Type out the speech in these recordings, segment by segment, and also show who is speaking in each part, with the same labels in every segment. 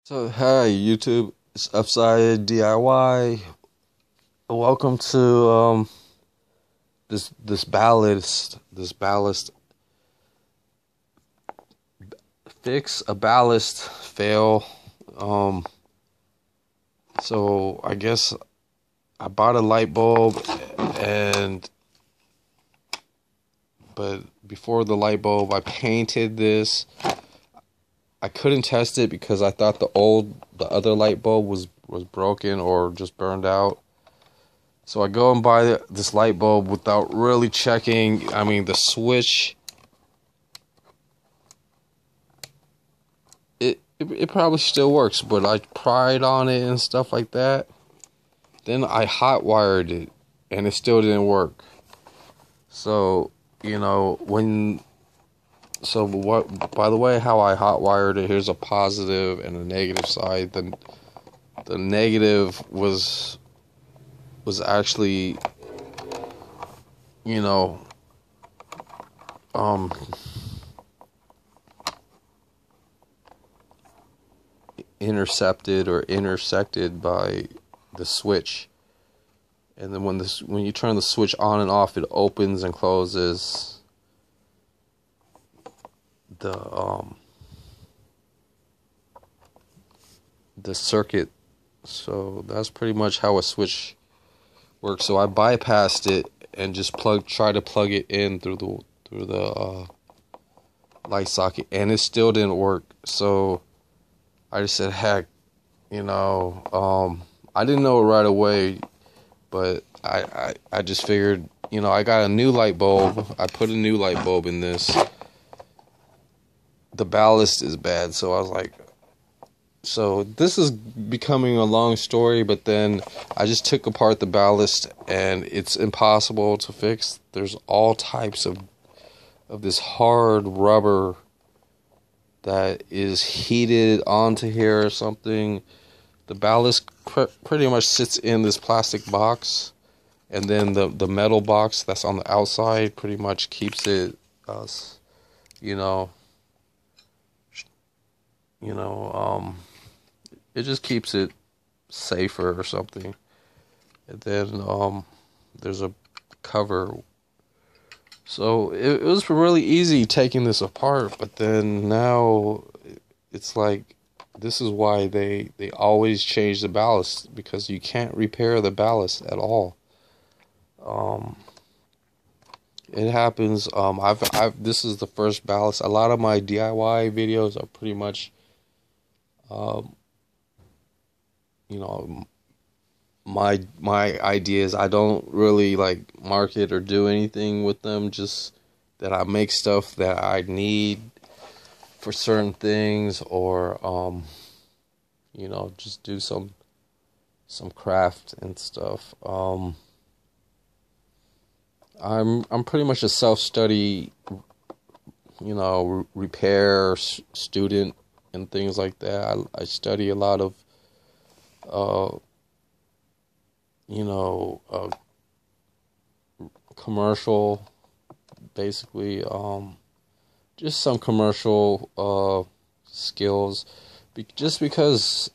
Speaker 1: So hey YouTube, it's Upside DIY. Welcome to this ballast fix a ballast fail. So I guess I bought a light bulb but before the light bulb I painted this. I couldn't test it because I thought the other light bulb was broken or just burned out. So I go and buy this light bulb without really checking. I mean, the switch, it probably still works, but I pried on it and stuff like that. Then I hot wired it and it still didn't work. So, by the way, how I hot wired it, here's a positive and a negative side. The negative was actually, intercepted or intersected by the switch. And then when you turn the switch on and off, it opens and closes the circuit. So that's pretty much how a switch works. So I bypassed it and just try to plug it in through the light socket, and it still didn't work. So I just said, heck, I didn't know it right away, but I just figured, I got a new light bulb. I put a new light bulb in this. The ballast is bad, so I was like, so this is becoming a long story, but then I just took apart the ballast and it's impossible to fix. There's all types of this hard rubber that is heated onto here or something. The ballast pretty much sits in this plastic box, and then the metal box that's on the outside pretty much keeps it, it just keeps it safer or something. And then there's a cover. So it was really easy taking this apart, but then now it's like, this is why they always change the ballast, because you can't repair the ballast at all. It happens. This is the first ballast. A lot of my DIY videos are pretty much, my ideas. I don't really like market or do anything with them. Just that I make stuff that I need for certain things, or just do some craft and stuff. I'm pretty much a self-study, repair student and things like that. I study a lot of, commercial, basically, just some commercial skills, just because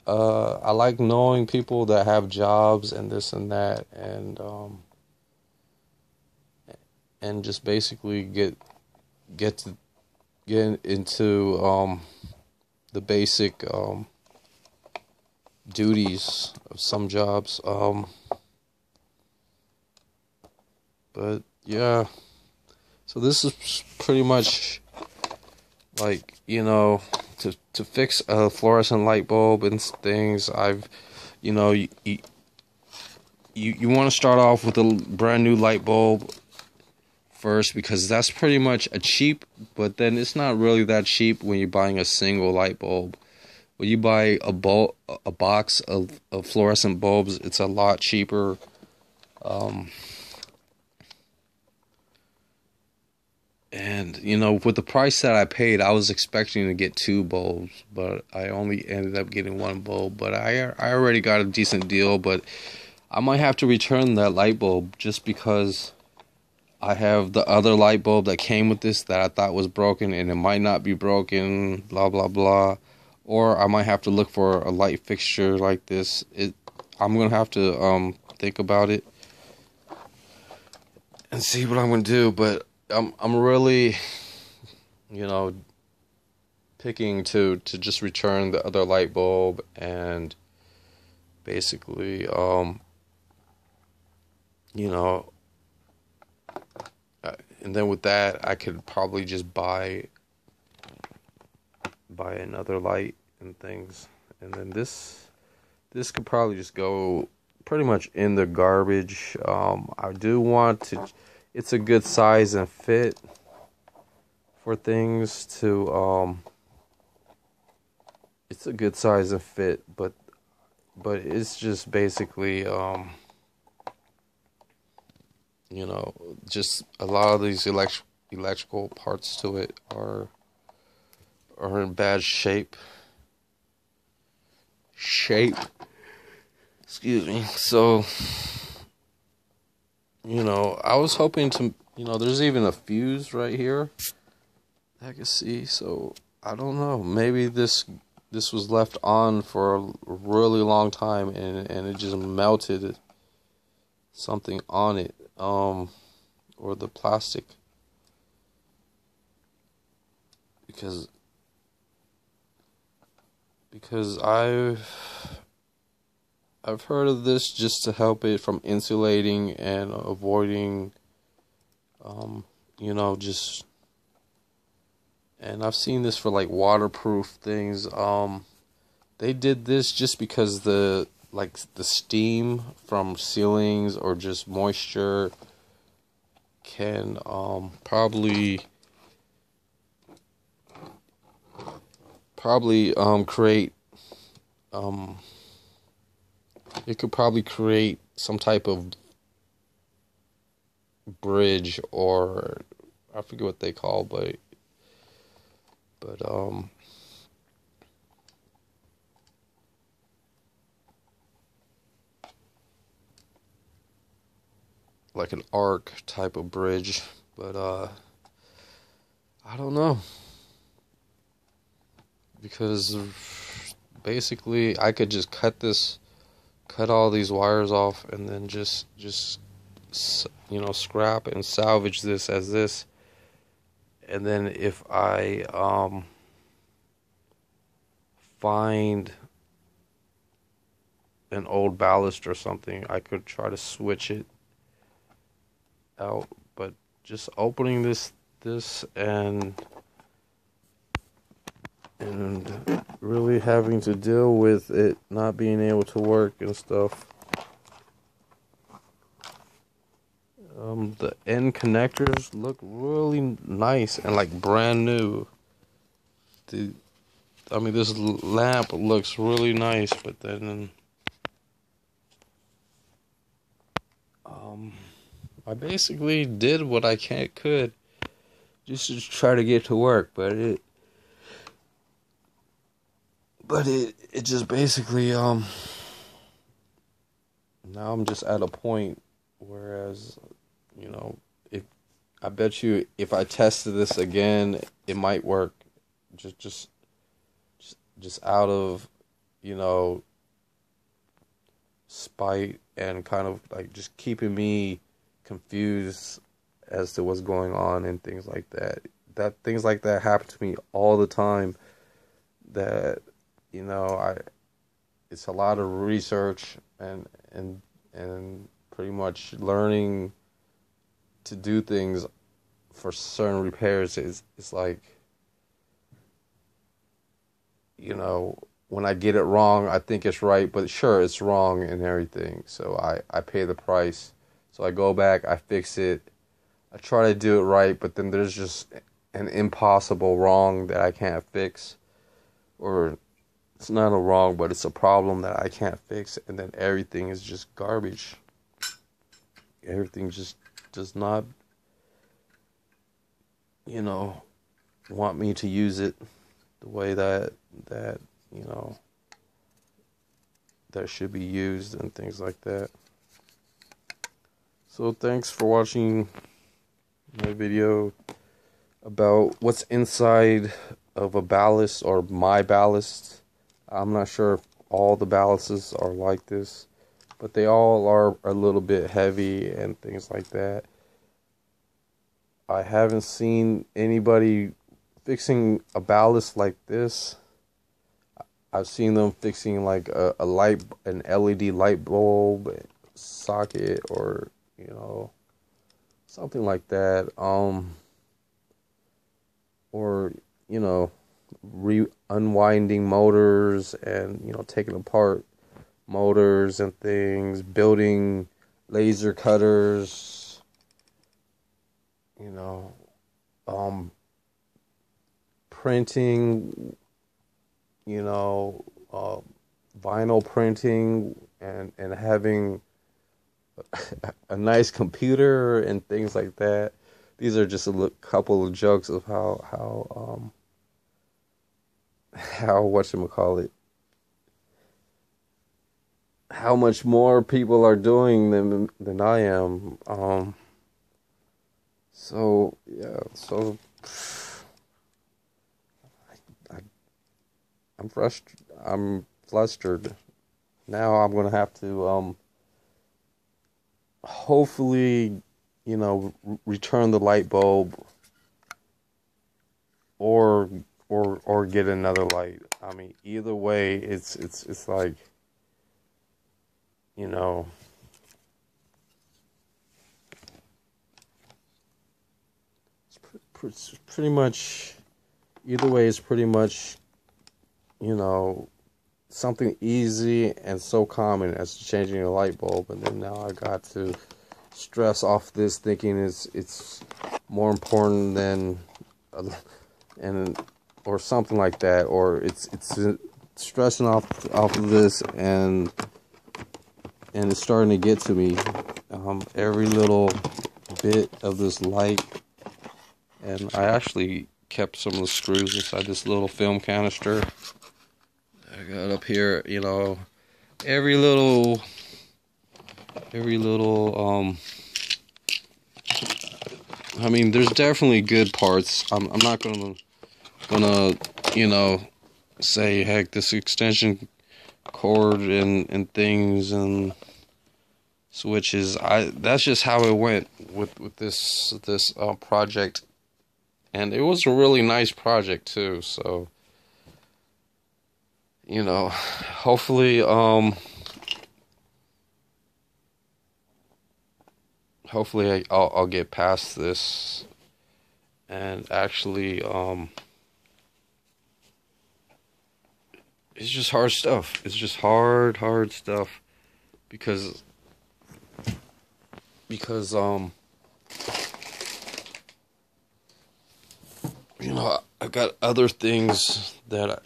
Speaker 1: I like knowing people that have jobs and this and that, and just basically get into the basic duties of some jobs. But yeah, so this is pretty much like, to fix a fluorescent light bulb and things. You want to start off with a brand new light bulb first, because that's pretty much a cheap, but then it's not really that cheap when you're buying a single light bulb. When you buy a box of fluorescent bulbs, it's a lot cheaper. And with the price that I paid, I was expecting to get 2 bulbs, but I only ended up getting 1 bulb. But I already got a decent deal, but I might have to return that light bulb, just because I have the other light bulb that came with this that I thought was broken, and it might not be broken, blah blah blah. or I might have to look for a light fixture like this. I'm gonna have to think about it and see what I'm gonna do. But I'm really, you know, picking to just return the other light bulb, and basically you know, and then with that I could probably just buy another light and things, and then this could probably just go pretty much in the garbage. I do want to, it's a good size and fit for things to it's a good size and fit, but it's just basically you know, just a lot of these electrical parts to it are in bad shape. Excuse me. So, you know, I was hoping to, you know, there's even a fuse right here I can see. So I don't know. Maybe this was left on for a really long time, and it just melted something on it, or the plastic, because I've heard of this just to help it from insulating and avoiding, you know, just, and I've seen this for like waterproof things. They did this just because the steam from ceilings or just moisture can probably create it could probably create some type of bridge, or I forget what they call, but like an arc type of bridge, but I don't know, because basically I could just cut all these wires off, and then just you know, scrap and salvage this as this, and then if I find an old ballast or something, I could try to switch it out. But just opening this and really having to deal with it not being able to work and stuff. The end connectors look really nice and like brand new. I mean, this lamp looks really nice, but then I basically did what I could just to try to get to work, but it just basically now I'm just at a point, whereas, you know, I bet you if I tested this again, it might work. Just out of, you know, spite and kind of like just keeping me confused as to what's going on and things like that. Things like that happen to me all the time. That, you know, it's a lot of research and pretty much learning to do things for certain repairs. It's like, you know, when I get it wrong, I think it's right, but sure, it's wrong and everything. So I pay the price. So I go back, I fix it, I try to do it right, but then there's just an impossible wrong that I can't fix. Or it's not a wrong, but it's a problem that I can't fix, and then everything is just garbage. Everything just does not, you know, want me to use it the way that you know, that should be used and things like that. So thanks for watching my video about what's inside of a ballast, or my ballast. I'm not sure if all the ballasts are like this, but they all are a little bit heavy and things like that. I haven't seen anybody fixing a ballast like this. I've seen them fixing like an LED light bulb socket, or something like that. Or unwinding motors, and taking apart motors and things, building laser cutters, printing, vinyl printing, and having a nice computer and things like that. These are just a couple of jokes of how whatchamacallit, how much more people are doing than I am. So yeah, so I'm flustered. Now I'm gonna have to hopefully return the light bulb, or get another light. I mean, either way, it's like, it's pretty much, either way is pretty much, something easy and so common as changing a light bulb, and then now I got to stress off this, thinking it's more important than or something like that, or it's stressing off of this, and it's starting to get to me, every little bit of this light. And I actually kept some of the screws inside this little film canister I got up here. Every little I mean, there's definitely good parts. I'm not gonna say, heck, this extension cord and things and switches. That's just how it went with this project, and it was a really nice project too. So hopefully I'll get past this, and actually it's just hard stuff. It's just hard stuff, because I've got other things that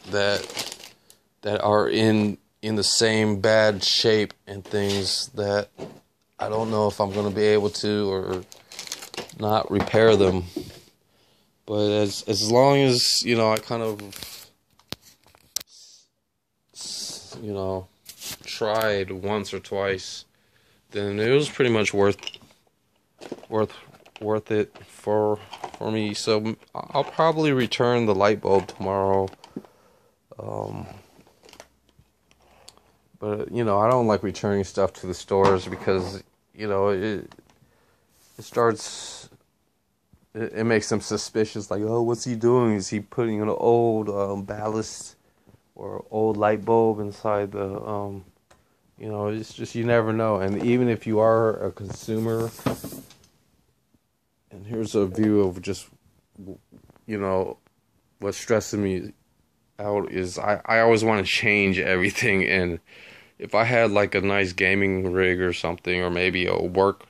Speaker 1: are in the same bad shape, and things that I don't know if I'm going to be able to or not repair them. But as long as I kind of tried once or twice, then it was pretty much worth it for me. So I'll probably return the light bulb tomorrow. But I don't like returning stuff to the stores, because it makes them suspicious. Like, oh, what's he doing? Is he putting an old ballast or old light bulb inside the it's just, you never know. And even if you are a consumer, and here's a view of just what's stressing me out is I always want to change everything. And if I had like a nice gaming rig or something, or maybe a work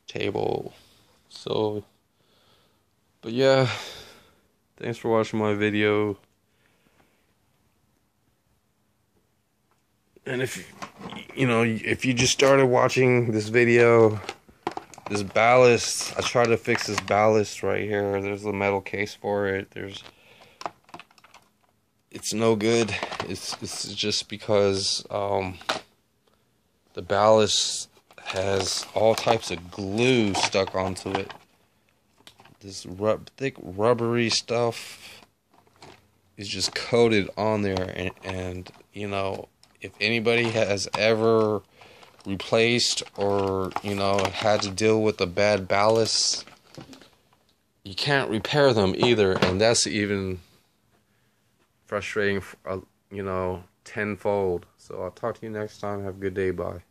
Speaker 1: table. So, but yeah, thanks for watching my video. And if you just started watching this video, this ballast, I tried to fix this ballast right here. There's a metal case for it. It's no good. It's just because the ballast has all types of glue stuck onto it. This thick rubbery stuff. is just coated on there, and you know, if anybody has ever replaced or, you know, had to deal with a bad ballast, you can't repair them either, and that's even frustrating, you know, tenfold. So I'll talk to you next time. Have a good day. Bye.